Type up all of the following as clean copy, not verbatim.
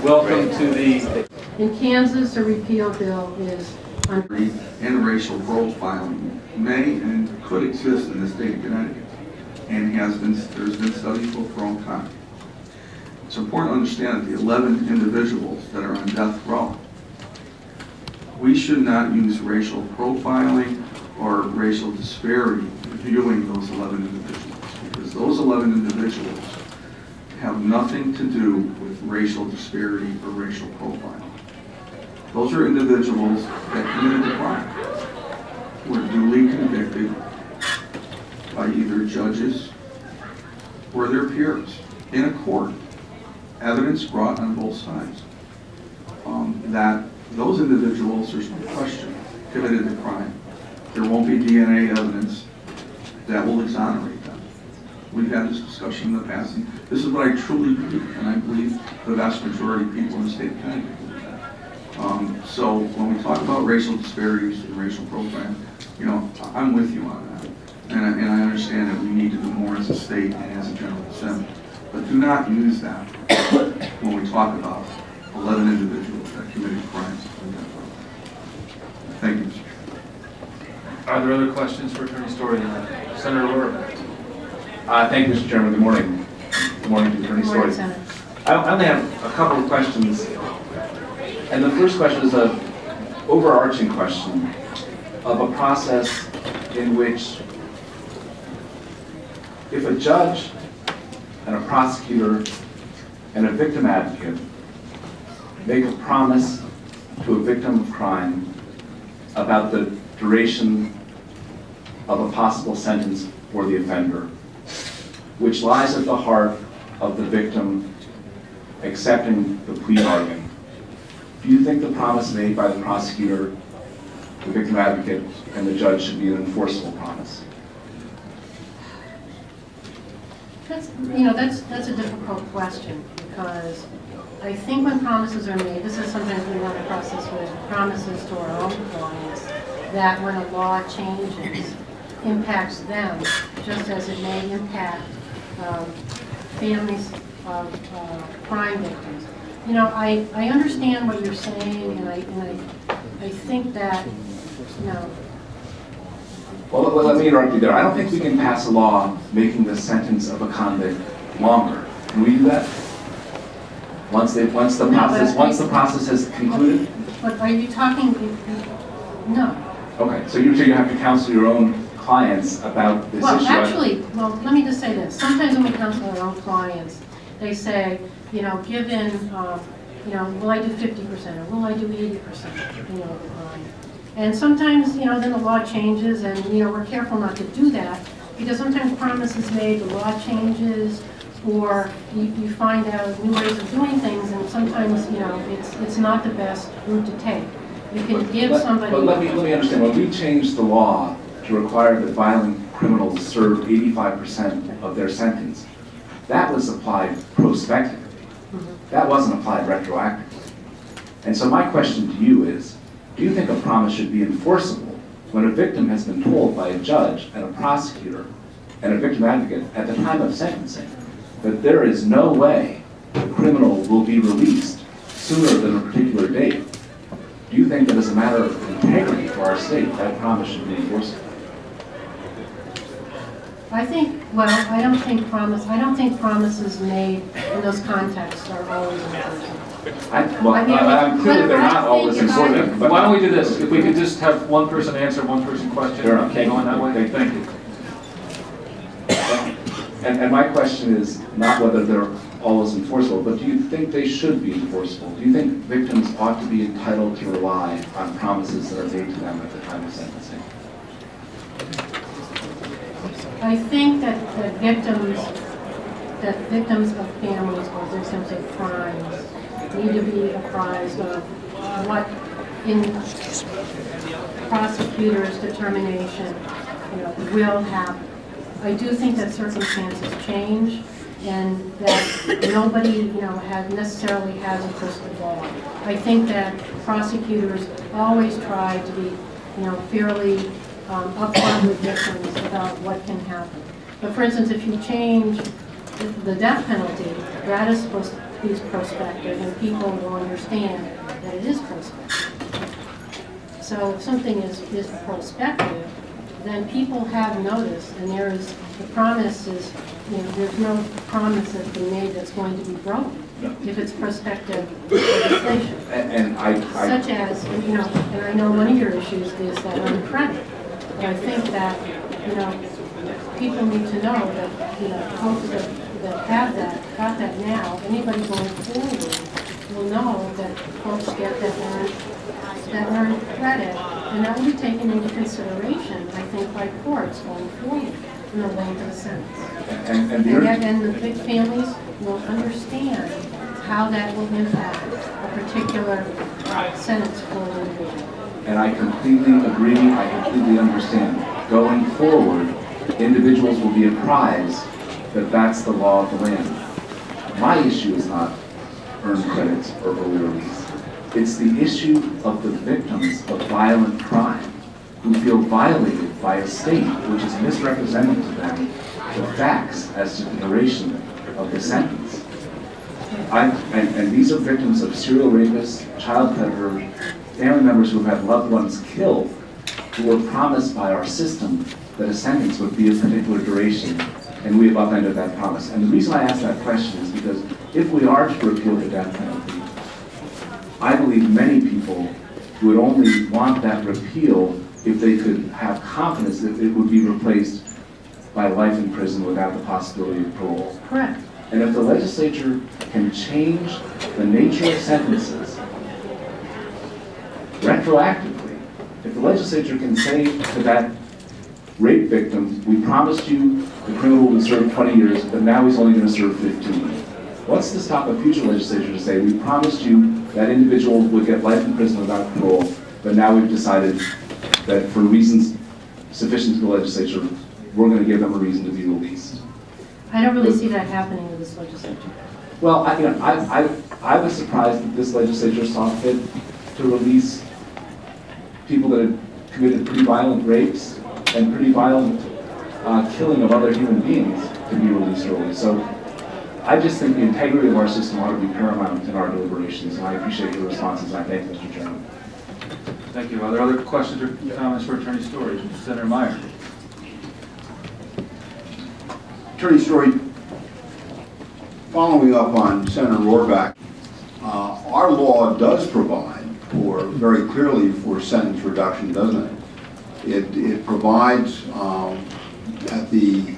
Welcome to the... In Kansas, a repeal bill is and racial profiling may and could exist in the state of Connecticut, and there's been studies for a long time. It's important to understand that the 11 individuals that are on death row, we should not use racial profiling or racial disparity in viewing those 11 individuals, because those 11 individuals have nothing to do with racial disparity or racial profiling. Those are individuals that committed the crime, were duly convicted by either judges or their peers in a court. Evidence brought on both sides. That those individuals, there's no question, committed the crime. There won't be DNA evidence that will exonerate them. We've had this discussion in the past, and this is what I truly believe, and I believe the vast majority of people in the state of Connecticut believe that. So when we talk about racial disparities and racial profiling, you know, I'm with you on that. And I understand that we need to do more as a state and as a general assembly. But do not use that when we talk about 11 individuals that committed crimes. Thank you, Mr. Chair. Are there other questions for Attorney Story? Senator Roraback. Thank you, Mr. Chairman. Good morning. Good morning to Attorney Story. I only have a couple of questions. And the first question is an overarching question of a process in which if a judge and a prosecutor and a victim advocate make a promise to a victim of crime about the duration of a possible sentence for the offender, which lies at the heart of the victim accepting the plea bargain, do you think the promise made by the prosecutor, the victim advocate, and the judge should be an enforceable promise? That's a difficult question, because I think when promises are made, this is sometimes we run a process with promises to our own clients, that when a law changes, impacts them, just as it may impact families of crime victims. You know, I understand what you're saying, and I think that, you know. Well, let me interrupt you there. I don't think we can pass a law making the sentence of a convict longer. Can we do that? Once the process has concluded? But are you talking? No. Okay, so you have to counsel your own clients about this issue. Well, actually, let me just say this. Sometimes when we counsel our own clients, they say, you know, given, you know, will I do 50% or will I do 80%, you know, of the crime? And sometimes, you know, then the law changes, and, you know, we're careful not to do that, because sometimes promises made, the law changes, or you find out new ways of doing things, and sometimes, you know, it's not the best route to take. You can give somebody... But let me understand. When we changed the law to require that violent criminals serve 85% of their sentence, that was applied prospectively. That wasn't applied retroactively. And so my question to you is, do you think a promise should be enforceable when a victim has been told by a judge and a prosecutor and a victim advocate at the time of sentencing that there is no way the criminal will be released sooner than a particular date? Do you think that as a matter of integrity for our state, that promise should be enforceable? I don't think promises made in those contexts are always enforceable. I'm clear that they're not always enforceable. But why don't we do this? If we could just have one person answer one person question. Fair enough. Going that way? Okay. Thank you. And my question is not whether they're always enforceable, but do you think they should be enforceable? Do you think victims ought to be entitled to rely on promises that are made to them at the time of sentencing? I think that victims of families or victims of crimes need to be apprised of what, in prosecutors' determination, you know, will happen. I do think that circumstances change, and that nobody, you know, necessarily has a crystal ball. I think that prosecutors always try to be, you know, fairly upfront with victims about what can happen. But for instance, if you change the death penalty, that is supposed to be prospective, and people will understand that it is prospective. So if something is prospective, then people have notice, and there is, the promise is, there's no promise that's been made that's going to be broken if it's prospective legislation. And Such as, and I know one of your issues is that on credit. But I think that, people need to know that, folks that have that, got that now, anybody going forward will know that folks get that earned credit, and that will be taken into consideration, I think, by courts going forward in the length of a sentence. And the big families will understand how that will impact a particular sentence for an individual. And I completely agree, I completely understand. Going forward, individuals will be apprised that that's the law of the land. My issue is not earned credits or early release. It's the issue of the victims of violent crime who feel violated by a state which is misrepresenting to them the facts as to the duration of the sentence. And these are victims of serial rapists, child predators, family members who have had loved ones killed, who were promised by our system that a sentence would be a particular duration, and we have upended that promise. And the reason I ask that question is because if we are to repeal the death penalty, I believe many people would only want that repeal if they could have confidence that it would be replaced by life in prison without the possibility of parole. Correct. And if the legislature can change the nature of sentences retroactively, if the legislature can say to that rape victim, we promised you the criminal will serve 20 years, but now he's only going to serve 15. What's to stop a future legislature to say, we promised you that individual would get life in prison without parole, but now we've decided that for reasons sufficient to the legislature, we're going to give them a reason to be released. I don't really see that happening with this legislature. Well, I was surprised that this legislature saw fit to release people that had committed pretty violent rapes and pretty violent killing of other human beings to be released early. So I just think the integrity of our system ought to be paramount in our deliberations, and I appreciate your responses. I thank you, Mr. Chairman. Thank you. Are there other questions or comments for Attorney Story? Senator Meyer. Attorney Story, following up on Senator Roraback, our law does provide for, very clearly, for sentence reduction, doesn't it? It provides at the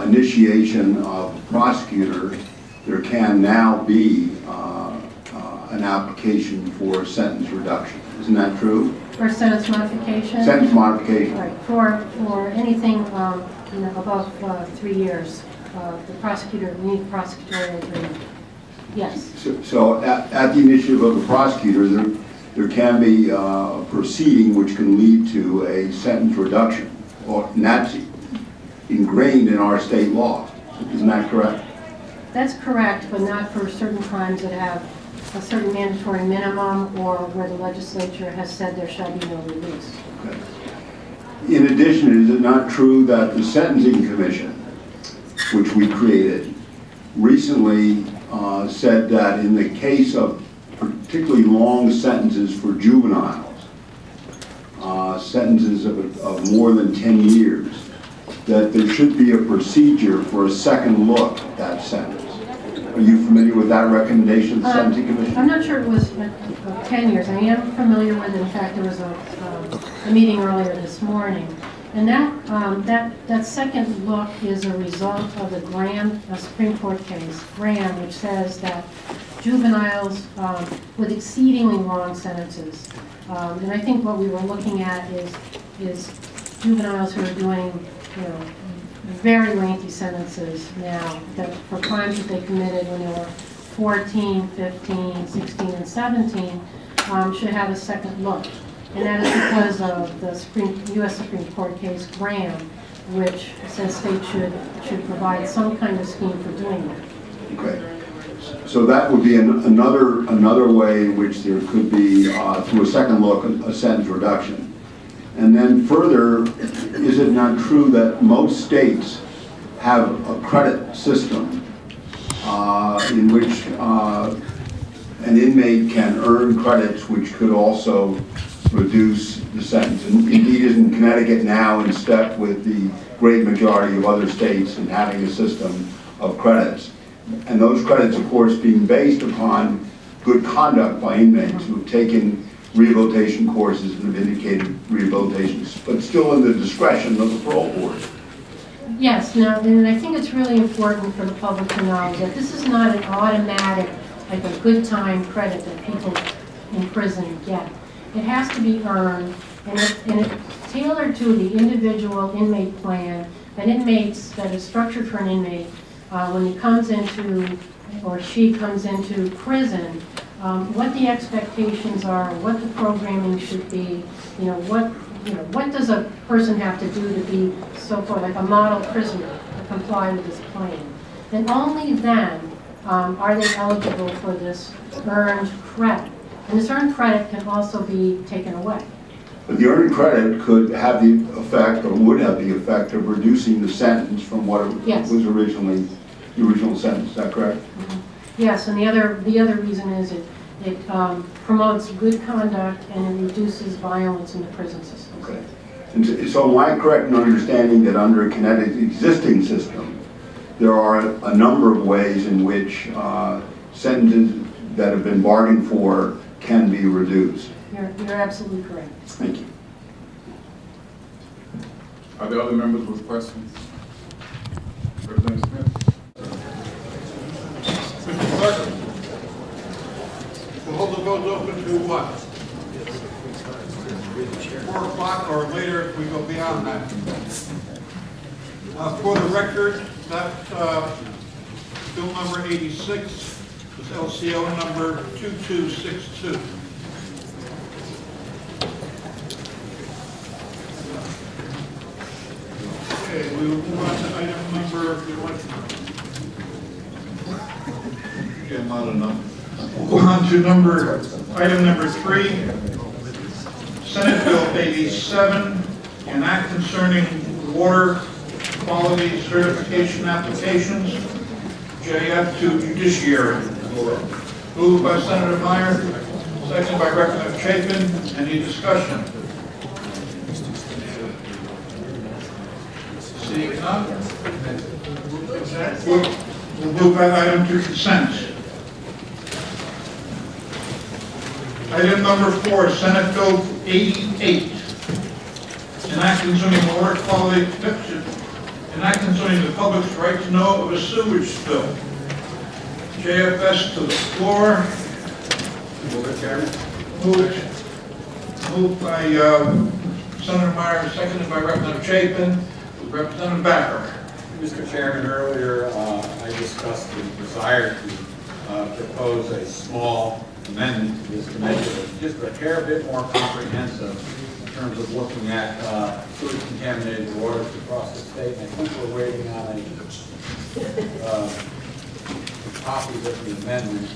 initiation of a prosecutor, there can now be an application for sentence reduction. Isn't that true? For sentence modification? Sentence modification. Right. For anything above 3 years, the prosecutor needs prosecutorial agreement. Yes. So at the initiative of the prosecutor, there can be a proceeding which can lead to a sentence reduction, and that's ingrained in our state law. Isn't that correct? That's correct, but not for certain crimes that have a certain mandatory minimum or where the legislature has said there shall be no release. Okay. In addition, is it not true that the Sentencing Commission, which we created, recently said that in the case of particularly long sentences for juveniles, sentences of more than 10 years, that there should be a procedure for a second look at that sentence? Are you familiar with that recommendation of the Sentencing Commission? I'm not sure it was 10 years. I am familiar with it. In fact, there was a meeting earlier this morning. And that second look is a result of the Graham Supreme Court case, Graham, which says that juveniles with exceedingly long sentences, and I think what we were looking at is juveniles who are doing, very lengthy sentences now that for crimes that they committed when they were 14, 15, 16, and 17 should have a second look. And that is because of the U.S. Supreme Court case Graham, which says states should provide some kind of scheme for doing that. Okay. So that would be another way in which there could be, through a second look, a sentence reduction. And then further, is it not true that most states have a credit system in which an inmate can earn credits which could also reduce the sentence. And indeed, isn't Connecticut now in step with the great majority of other states in having a system of credits? And those credits, of course, being based upon good conduct by inmates who have taken rehabilitation courses and have indicated rehabilitations, but still in the discretion of the parole board. Yes, now, and I think it's really important for the public to know that this is not an automatic, like a good time credit that people in prison get. It has to be earned, and it's tailored to the individual inmate plan, that is structured for an inmate when he comes into, or she comes into prison, what the expectations are, what the programming should be, what does a person have to do to be so-called like a model prisoner to comply with this plan. And only then are they eligible for this earned credit. And this earned credit can also be taken away. But the earned credit could have the effect, or would have the effect, of reducing the sentence from what it Yes. was originally, the original sentence. Is that correct? Mm-hmm. Yes, and the other reason is it promotes good conduct and it reduces violence in the prison system. Okay. And so am I correct in understanding that under Connecticut's existing system, there are a number of ways in which sentences that have been bargained for can be reduced? You're absolutely correct. Thank you. Are there other members with questions? Representative Smith? Mr. Clerk, we'll hold the vote open to what? 4 o'clock or later if we go beyond that. For the record, that bill number 86 is LCO number 2262. Okay, we will move on to item number, Again, not enough. we'll go on to item number 3, Senate Bill 87, an act concerning water quality certification applications, JF to Judiciary. Moved by Senator Meyer, seconded by Representative Chapin. Any discussion? Seeing none, we'll move that item to consent. Item number 4, Senate Bill 88, an act concerning water quality, an act concerning the public's right to know of a sewage spill. JFS to the floor. Moved by Senator Meyer, seconded by Representative Chapin. Representative Backer. Mr. Chairman, earlier I discussed the desire to propose a small amendment to this committee, just a fair bit more comprehensive in terms of looking at sewage contaminated waters across the state. And I think we're waiting on a copy of the amendment.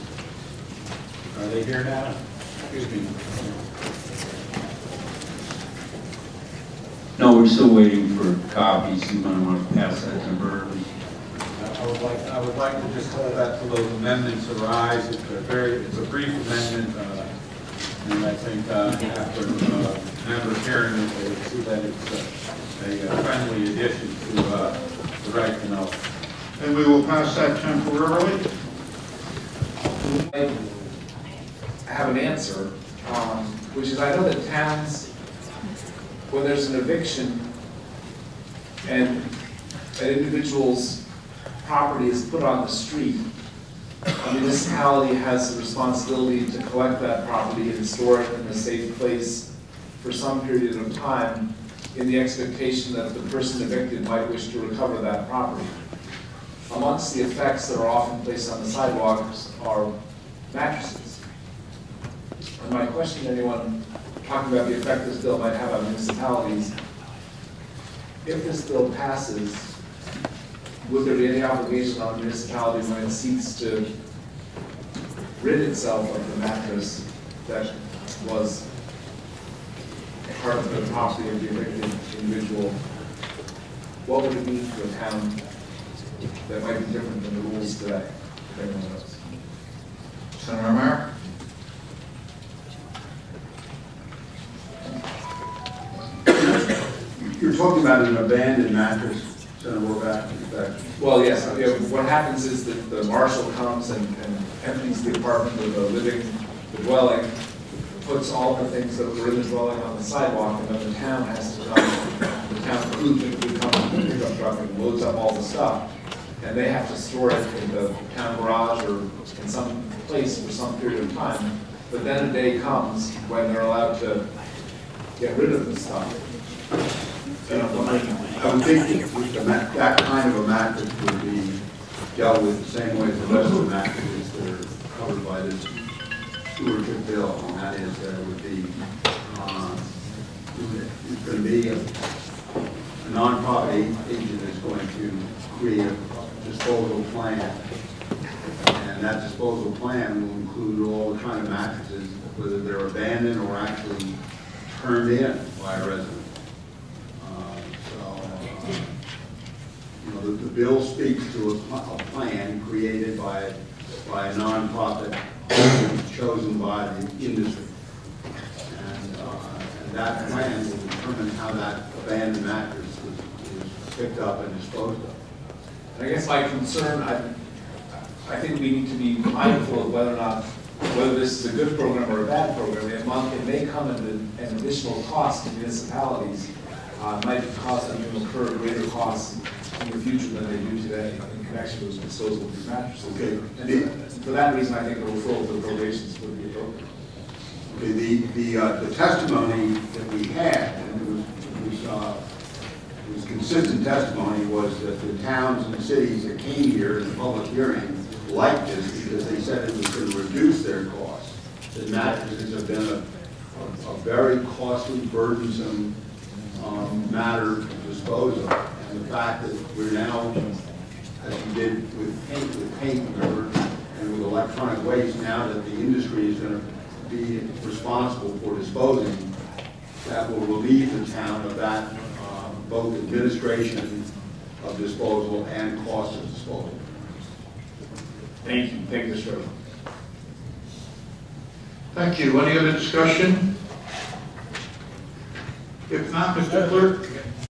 Are they here now? Excuse me. No, we're still waiting for copies. You might want to pass that temporarily. I would like to just hold that till those amendments arise. It's a brief amendment, and I think after members hearing it, they see that it's a friendly addition to the right to know. And we will pass that temporarily. I have an answer, which is I know that towns, when there's an eviction and an individual's property is put on the street, the municipality has the responsibility to collect that property and store it in a safe place for some period of time in the expectation that the person evicted might wish to recover that property. Amongst the effects that are often placed on the sidewalks are mattresses. And my question to anyone talking about the effect this bill might have on municipalities, if this bill passes, would there be any obligation on the municipality when it seeks to rid itself of the mattress that was part of the property of the evicted individual? What would it mean to a town that might be different than the rules today? Senator Meyer? You're talking about an abandoned mattress, Senator Roraback, is that? Well, yes, what happens is that the marshal comes and empties the apartment or the dwelling, puts all the things that were in the dwelling on the sidewalk, and then the town has to come, the town crew typically comes with a pickup truck and loads up all the stuff, and they have to store it in the town garage or in some place for some period of time, but then a day comes when they're allowed to get rid of the stuff. I would think that kind of a mattress would be dealt with the same way as the rest of the mattresses that are covered by this stewardship bill, and that is that it would be, it's going to be a nonprofit agent that's going to create a disposal plan, and that disposal plan will include all the kind of mattresses, whether they're abandoned or actually turned in by a resident. The bill speaks to a plan created by a nonprofit chosen by the industry. And that plan will determine how that abandoned mattress is picked up and disposed of. And I guess my concern, I think we need to be mindful of whether this is a good program or a bad program. It may come at an additional cost to municipalities. Might cause them to incur greater costs in the future than they do today in connection with disposal of these mattresses. Okay. And for that reason, I think a referral to the appropriations would be appropriate. Okay, the testimony that we had, and it was consistent testimony, was that the towns and cities that came here in the public hearing liked this because they said it was going to reduce their costs. The mattresses have been a very costly, burdensome matter to dispose of. And the fact that we're now, as we did with paint, remember, and with electronic waste, now that the industry is going to be responsible for disposing, that will relieve the town of that, both administration of disposal and cost of disposal. Thank you, Mr. Chairman. Thank you. Any other discussion? If not, Mr. Clerk,